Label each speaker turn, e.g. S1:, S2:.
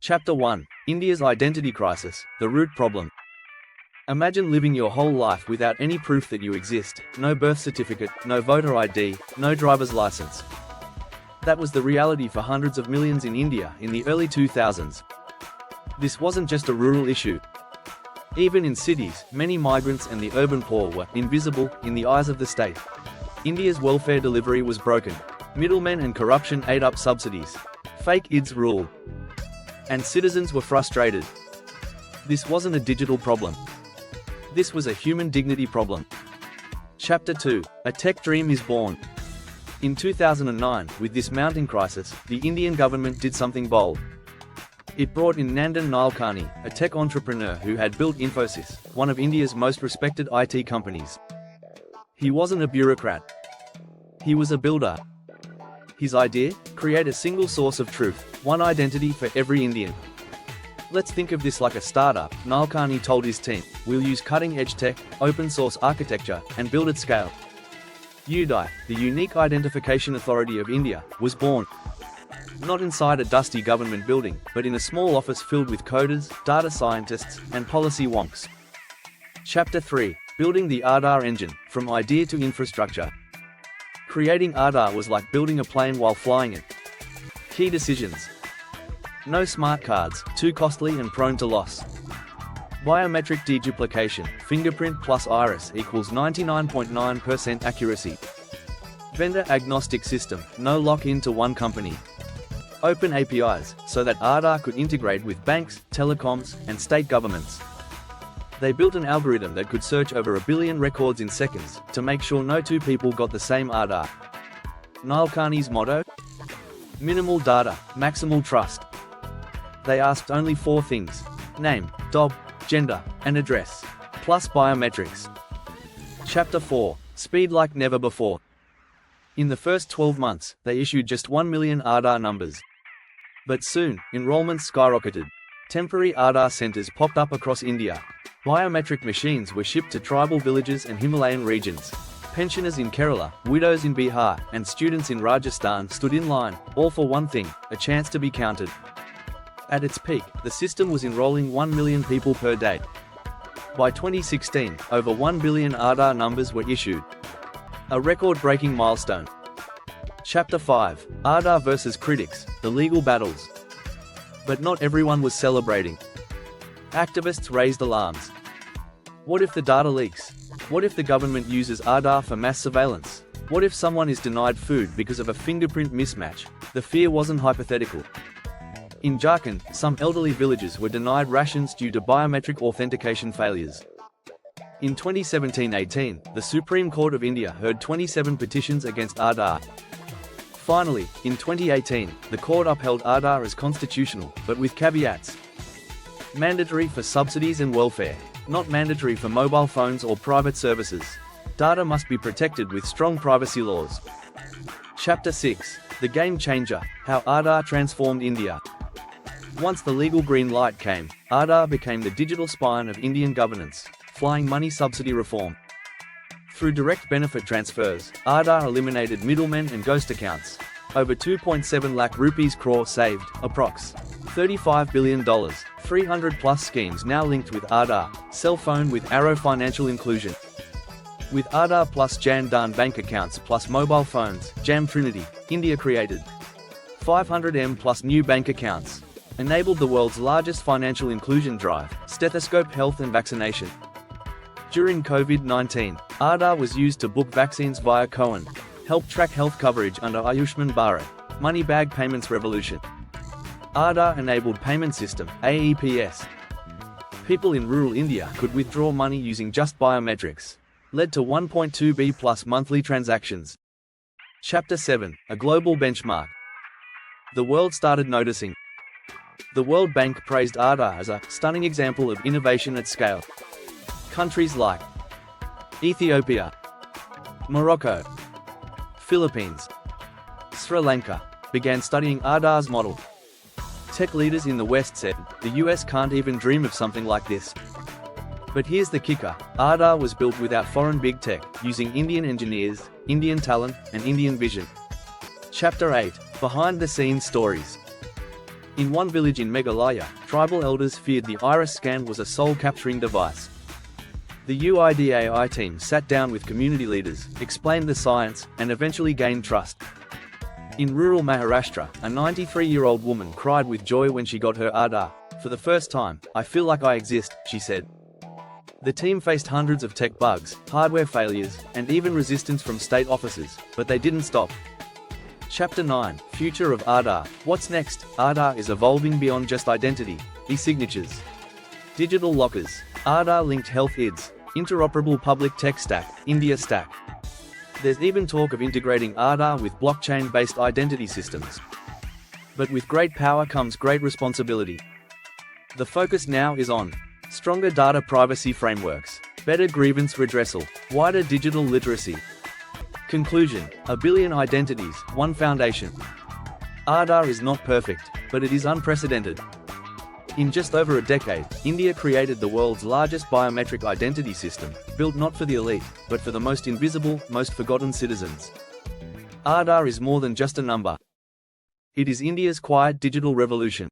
S1: Chapter 1. India's Identity Crisis, the Root Problem. Imagine living your whole life without any proof that you exist, no birth certificate, no voter ID, no driver's license. That was the reality for hundreds of millions in India in the early 2000s. This wasn't just a rural issue. Even in cities, many migrants and the urban poor were invisible in the eyes of the state. India's welfare delivery was broken. Middlemen and corruption ate up subsidies. Fake IDs ruled. And citizens were frustrated. This wasn't a digital problem. This was a human dignity problem. Chapter 2. A Tech Dream is Born. In 2009, with this mounting crisis, the Indian government did something bold. It brought in Nandan Nilekani, a tech entrepreneur who had built Infosys, one of India's most respected IT companies. He wasn't a bureaucrat. He was a builder. His idea? Create a single source of truth, one identity for every Indian. Let's think of this like a startup. Nilekani told his team, we'll use cutting-edge tech, open-source architecture, and build at scale. UDI, the Unique Identification Authority of India, was born. Not inside a dusty government building, but in a small office filled with coders, data scientists, and policy wonks. Chapter 3. Building the Aadhaar engine, from idea to infrastructure. Creating Aadhaar was like building a plane while flying it. Key decisions. No smart cards, too costly and prone to loss. Biometric deduplication, fingerprint plus iris equals 99.9% accuracy. Vendor agnostic system, no lock-in to one company. Open APIs, so that Aadhaar could integrate with banks, telecoms, and state governments. They built an algorithm that could search over 1 billion records in seconds, to make sure no two people got the same Aadhaar. Nilekani's motto? Minimal data, maximal trust. They asked only 4 things: name, job, gender, and address, plus biometrics. Chapter 4. Speed like never before. In the first 12 months, they issued just 1 million Aadhaar numbers. But soon, enrollments skyrocketed. Temporary Aadhaar centers popped up across India. Biometric machines were shipped to tribal villages and Himalayan regions. Pensioners in Kerala, widows in Bihar, and students in Rajasthan stood in line, all for one thing: a chance to be counted. At its peak, the system was enrolling 1 million people per day. By 2016, over 1 billion Aadhaar numbers were issued. A record-breaking milestone. Chapter 5. Aadhaar versus critics, the legal battles. But not everyone was celebrating. Activists raised alarms. What if the data leaks? What if the government uses Aadhaar for mass surveillance? What if someone is denied food because of a fingerprint mismatch? The fear wasn't hypothetical. In Jharkhand, some elderly villagers were denied rations due to biometric authentication failures. In 2017-18, the Supreme Court of India heard 27 petitions against Aadhaar. Finally, in 2018, the court upheld Aadhaar as constitutional, but with caveats. Mandatory for subsidies and welfare. Not mandatory for mobile phones or private services. Data must be protected with strong privacy laws. Chapter 6. The Game Changer, How Aadhaar Transformed India. Once the legal green light came, Aadhaar became the digital spine of Indian governance, flying money subsidy reform. Through direct benefit transfers, Aadhaar eliminated middlemen and ghost accounts. Over 2.7 lakh rupees crore saved, approx. $35 billion, 300 plus schemes now linked with Aadhaar, cell phone with Arrow Financial Inclusion. With Aadhaar plus Jan Dhan bank accounts plus mobile phones, Jam Trinity, India created 500M plus new bank accounts. Enabled the world's largest financial inclusion drive, stethoscope health and vaccination. During COVID-19, Aadhaar was used to book vaccines via Cohen, help track health coverage under Ayushman Bharat, money bag payments revolution. Aadhaar enabled payment system, AEPS. People in rural India could withdraw money using just biometrics. Led to 1.2 B plus monthly transactions. Chapter 7. A global benchmark. The world started noticing. The World Bank praised Aadhaar as a stunning example of innovation at scale. Countries like Ethiopia, Morocco, Philippines, Sri Lanka began studying Aadhaar's model. Tech leaders in the West said, the US can't even dream of something like this. But here's the kicker, Aadhaar was built without foreign big tech, using Indian engineers, Indian talent, and Indian vision. Chapter 8. Behind the scenes stories. In one village in Meghalaya, tribal elders feared the iris scan was a soul-capturing device. The UIDAI team sat down with community leaders, explained the science, and eventually gained trust. In rural Maharashtra, a 93-year-old woman cried with joy when she got her Aadhaar. "For the first time, I feel like I exist," she said. The team faced hundreds of tech bugs, hardware failures, and even resistance from state officers, but they didn't stop. Chapter 9: Future of Aadhaar. What's next? Aadhaar is evolving beyond just identity. E-signatures, digital lockers, Aadhaar-linked health IDs, interoperable public tech stack, India stack. There's even talk of integrating Aadhaar with blockchain-based identity systems. But with great power comes great responsibility. The focus now is on stronger data privacy frameworks, better grievance redressal, wider digital literacy. Conclusion: a billion identities, one foundation. Aadhaar is not perfect, but it is unprecedented. In just over a decade, India created the world's largest biometric identity system, built not for the elite, but for the most invisible, most forgotten citizens. Aadhaar is more than just a number. It is India's quiet digital revolution.